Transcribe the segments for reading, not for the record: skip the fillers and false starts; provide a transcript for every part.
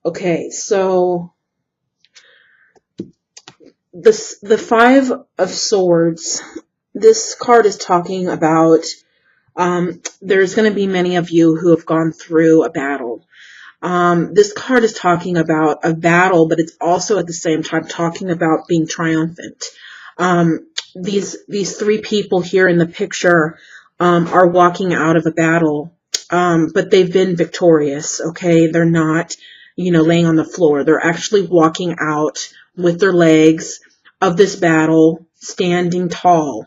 Okay, so the Five of Swords, this card is talking about there's going to be many of you who have gone through a battle. This card is talking about a battle, but it's also at the same time talking about being triumphant. These three people here in the picture are walking out of a battle, but they've been victorious, okay? They're not, laying on the floor. They're actually walking out with their legs of this battle, standing tall,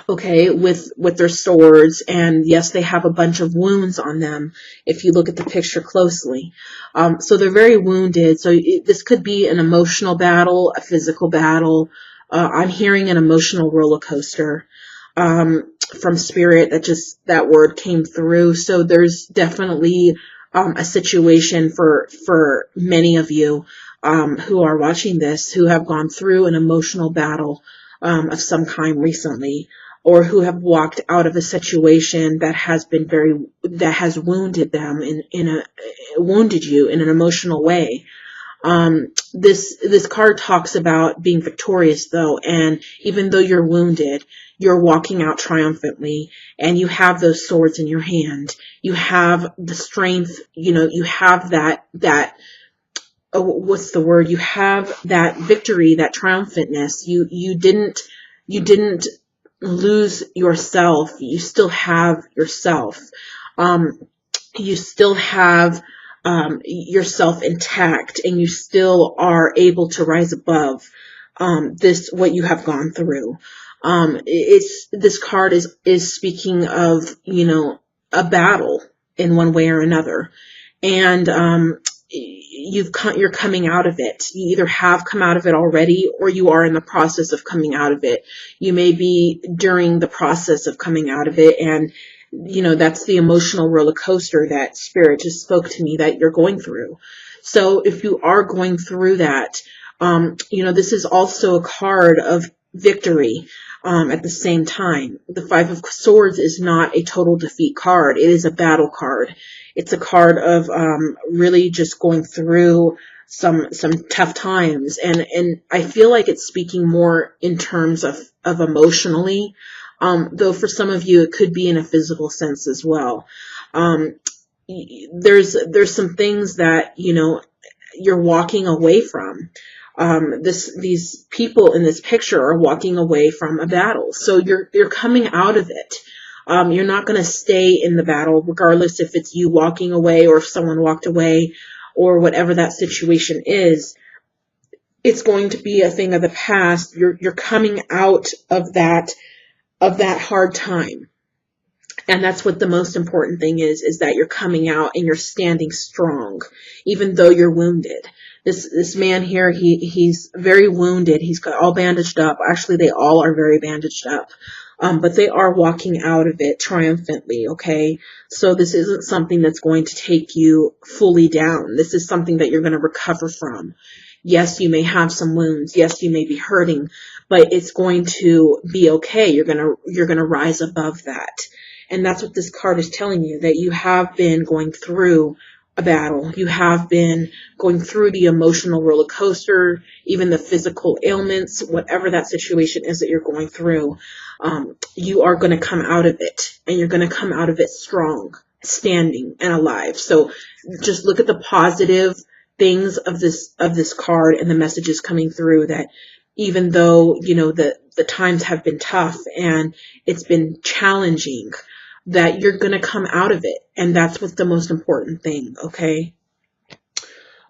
okay, with their swords, and yes, they have a bunch of wounds on them if you look at the picture closely. So they're very wounded. So this could be an emotional battle, a physical battle. I'm hearing an emotional roller coaster from Spirit. That word came through. So there's definitely a situation for many of you who are watching this, who have gone through an emotional battle of some kind recently, or who have walked out of a situation that has wounded them wounded you in an emotional way. This card talks about being victorious though, and even though you're wounded, you're walking out triumphantly, and you have those swords in your hand. You have the strength, you have that what's the word? You have that victory, that triumphantness. You didn't lose yourself. You still have yourself. You still have yourself intact, and you still are able to rise above what you have gone through. This card is speaking of, a battle in one way or another, and you're coming out of it. You either have come out of it already, or you are in the process of coming out of it. You may be during the process of coming out of it, and that's the emotional roller coaster that Spirit just spoke to me that you're going through. So if you are going through that, this is also a card of victory. At the same time, the Five of Swords is not a total defeat card. It is a battle card. It's a card of really just going through some tough times, and I feel like it's speaking more in terms of emotionally, though for some of you it could be in a physical sense as well. There's some things that you're walking away from. These people in this picture are walking away from a battle, so you're coming out of it. You're not going to stay in the battle, regardless if it's you walking away or if someone walked away or whatever that situation is. It's going to be a thing of the past. You're coming out of that hard time. And that's what the most important thing is that you're coming out and you're standing strong, even though you're wounded. This man here, he's very wounded. He's got all bandaged up. Actually, they all are very bandaged up. But they are walking out of it triumphantly, okay? So this isn't something that's going to take you fully down. This is something that you're going to recover from. Yes, you may have some wounds. Yes, you may be hurting, but it's going to be okay. You're going to rise above that. And that's what this card is telling you, that you have been going through a battle. You have been going through the emotional roller coaster, even the physical ailments, whatever that situation is that you're going through. You are going to come out of it, and you're going to come out of it strong, standing, and alive. So just look at the positive things of this card and the messages coming through, that even though, the times have been tough and it's been challenging, that you're going to come out of it. And that's what's the most important thing. Okay.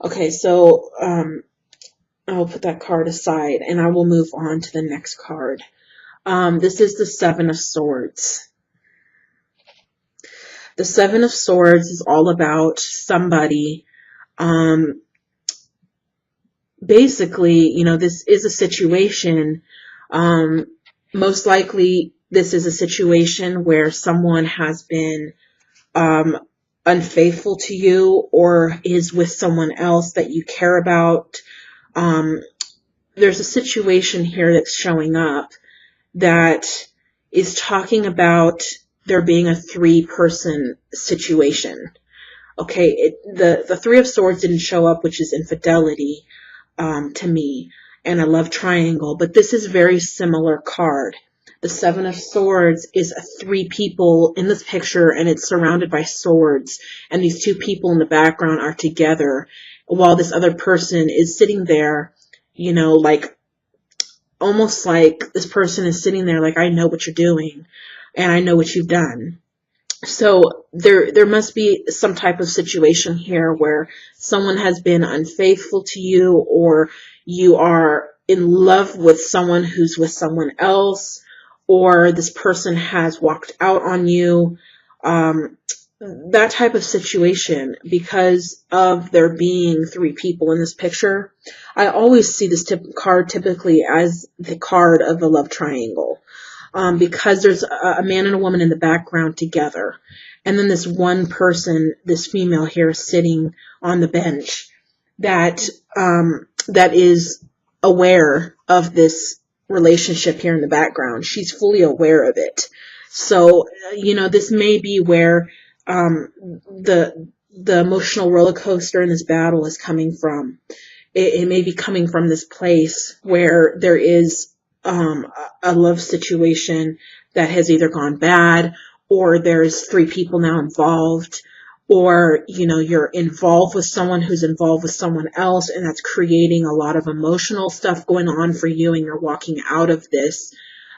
Okay. So, I'll put that card aside and I will move on to the next card. This is the Seven of Swords. The Seven of Swords is all about somebody, basically, this is a situation, most likely this is a situation where someone has been unfaithful to you, or is with someone else that you care about. There's a situation here that's showing up that is talking about there being a 3-person situation. Okay, the Three of Swords didn't show up, which is infidelity to me, and a love triangle, but this is a very similar card. The Seven of Swords is three people in this picture, and it's surrounded by swords, and these two people in the background are together, while this other person is sitting there, you know, like, almost like this person is sitting there like, I know what you're doing, and I know what you've done. So there must be some type of situation here where someone has been unfaithful to you, or you are in love with someone who's with someone else, or this person has walked out on you. That type of situation, because of there being three people in this picture. I always see this card typically as the card of a love triangle. Because there's a man and a woman in the background together. And then this one person, this female here, sitting on the bench that that is aware of this relationship here in the background. She's fully aware of it. So, you know, this may be where the emotional roller coaster in this battle is coming from. It may be coming from this place where there is a love situation that has either gone bad, or there's three people now involved, or, you know, you're involved with someone who's involved with someone else, and that's creating a lot of emotional stuff going on for you, and you're walking out of this.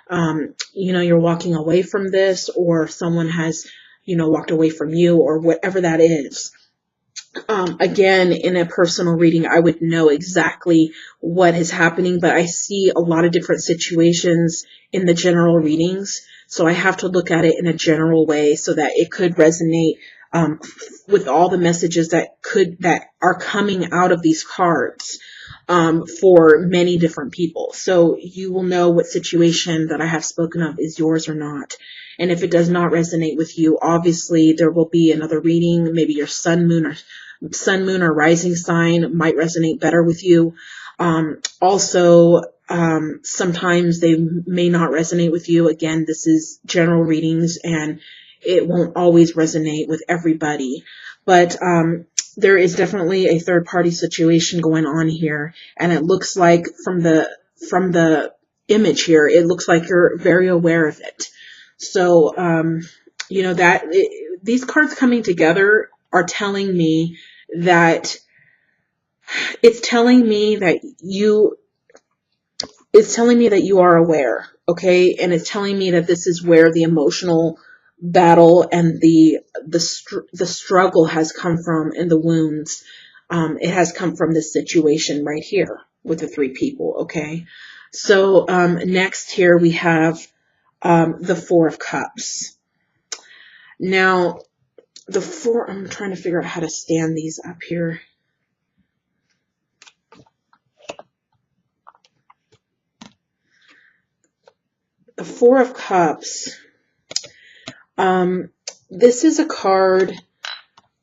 You know, you're walking away from this, or someone has, you know, walked away from you, or whatever that is. Again, in a personal reading, I would know exactly what is happening, but I see a lot of different situations in the general readings. So I have to look at it in a general way so that it could resonate with all the messages that are coming out of these cards for many different people. So you will know what situation that I have spoken of is yours or not. And if it does not resonate with you, obviously there will be another reading. Maybe your sun, moon, or rising sign might resonate better with you. Also, sometimes they may not resonate with you. Again, this is general readings, and it won't always resonate with everybody. But there is definitely a third party situation going on here, and it looks like from the image here, it looks like you're very aware of it. So, you know, these cards coming together are telling me that it's telling me that you are aware, okay? And it's telling me that this is where the emotional battle and the struggle has come from, and the wounds. It has come from this situation right here with the three people, okay? So, next here we have the Four of Cups. Now, I'm trying to figure out how to stand these up here. The Four of Cups. This is a card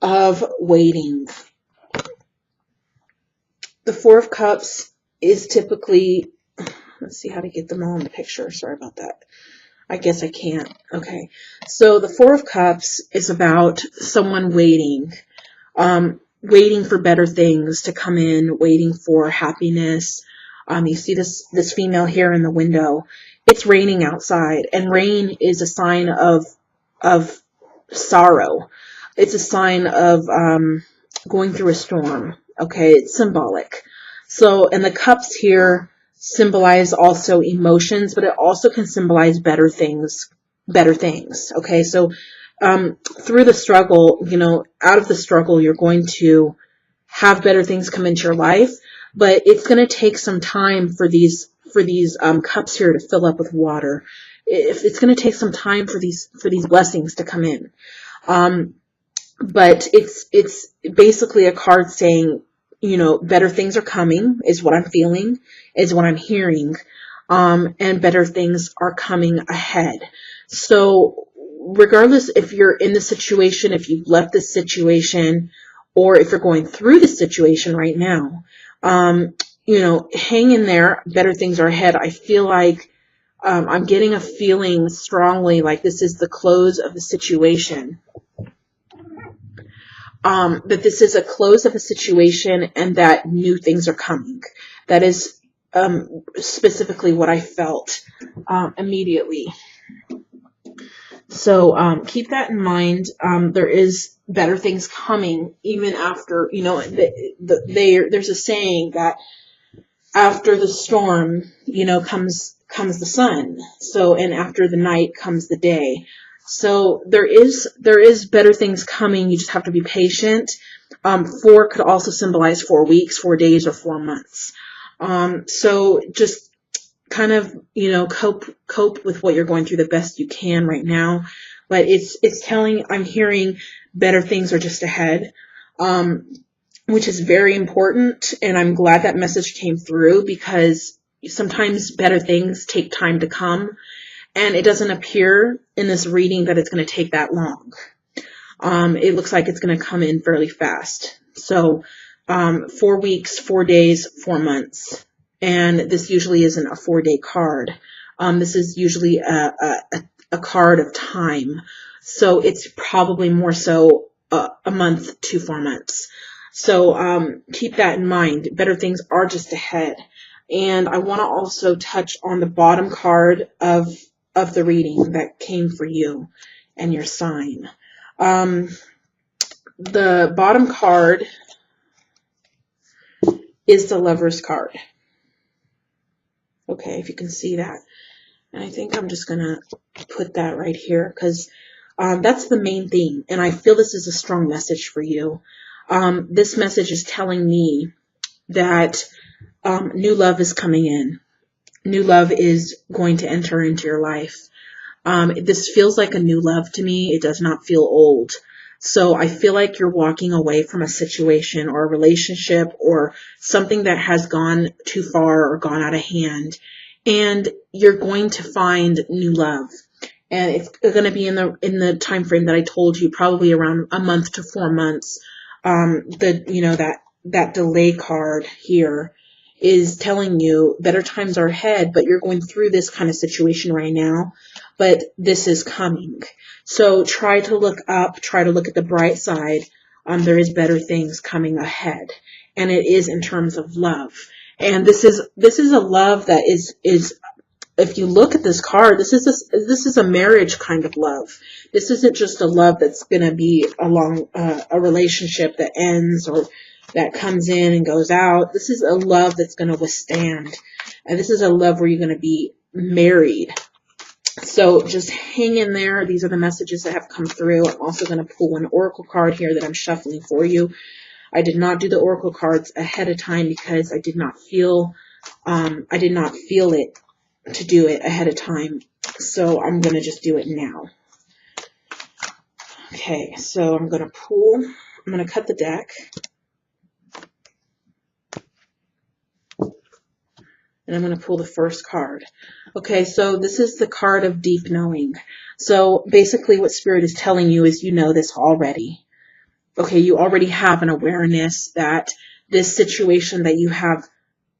of waiting. The Four of Cups is typically, let's see how to get them all in the picture. Sorry about that. I guess I can't. Okay. So the Four of Cups is about someone waiting, waiting for better things to come in, waiting for happiness. You see this female here in the window. It's raining outside, and rain is a sign of sorrow. It's a sign of going through a storm. Okay, it's symbolic. So, and the cups here symbolize also emotions, but it also can symbolize better things. Okay, so through the struggle, you know, out of the struggle, you're going to have better things come into your life, but it's going to take some time for these cups here to fill up with water. It's going to take some time for these blessings to come in. But it's basically a card saying, you know, better things are coming, is what I'm feeling, is what I'm hearing, and better things are coming ahead. So regardless if you're in the situation, if you've left the situation, or if you're going through the situation right now, you know, hang in there. Better things are ahead. I feel like I'm getting a feeling strongly like this is the close of the situation. that this is a close of a situation and that new things are coming. That is specifically what I felt immediately. So keep that in mind. There is better things coming even after, there's a saying that after the storm, comes the sun. So, and after the night comes the day. So there is better things coming. You just have to be patient. 4 could also symbolize 4 weeks, 4 days, or 4 months. So just kind of, cope with what you're going through the best you can right now. But I'm hearing better things are just ahead. Which is very important, and I'm glad that message came through, because sometimes better things take time to come, and it doesn't appear in this reading that it's going to take that long. It looks like it's going to come in fairly fast. So 4 weeks, 4 days, 4 months, and this usually isn't a 4-day card. This is usually a card of time, so it's probably more so a month to 4 months. So keep that in mind. Better things are just ahead. And I want to also touch on the bottom card of the reading that came for you and your sign. The bottom card is the Lover's card. Okay, if you can see that. And I think I'm just going to put that right here, because that's the main thing. And I feel this is a strong message for you. This message is telling me that new love is coming in. New love is going to enter into your life. This feels like a new love to me. It does not feel old. So I feel like you're walking away from a situation or a relationship or something that has gone too far or gone out of hand. And you're going to find new love. And it's going to be in the time frame that I told you, probably around a month to 4 months. That delay card here is telling you better times are ahead, but you're going through this kind of situation right now, but this is coming. So try to look up, try to look at the bright side. There is better things coming ahead, and it is in terms of love. And this is a love that is if you look at this card, this is a marriage kind of love. This isn't just a love that's going to be along a relationship that ends or that comes in and goes out. This is a love that's going to withstand. And this is a love where you're going to be married. So just hang in there. These are the messages that have come through. I'm also going to pull an oracle card here that I'm shuffling for you. I did not do the oracle cards ahead of time because I did not feel it to do it ahead of time. So I'm going to just do it now. Okay, so I'm going to cut the deck. And I'm going to pull the first card. Okay, so this is the card of deep knowing. So basically what Spirit is telling you is you know this already. Okay, you already have an awareness that this situation that you have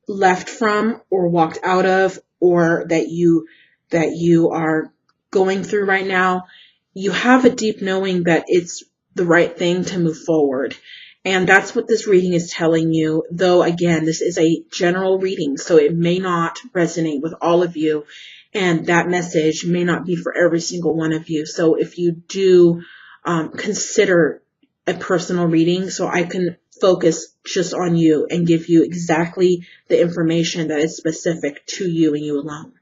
left from or walked out of, or that you are going through right now, you have a deep knowing that it's the right thing to move forward. And that's what this reading is telling you, though, again, this is a general reading, so it may not resonate with all of you, and that message may not be for every single one of you. So if you do consider a personal reading, so I can focus just on you and give you exactly the information that is specific to you and you alone.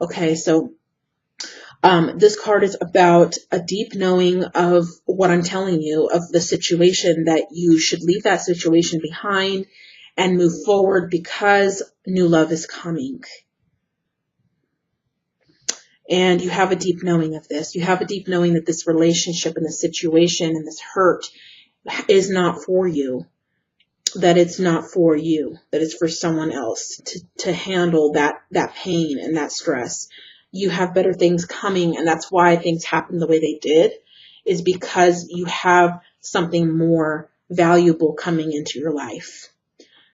Okay, so this card is about a deep knowing of what I'm telling you, of the situation, that you should leave that situation behind and move forward because new love is coming. And you have a deep knowing of this. You have a deep knowing that this relationship and this situation and this hurt is not for you, that it's not for you, that it's for someone else to handle that pain and that stress. You have better things coming, and that's why things happen the way they did, is because you have something more valuable coming into your life.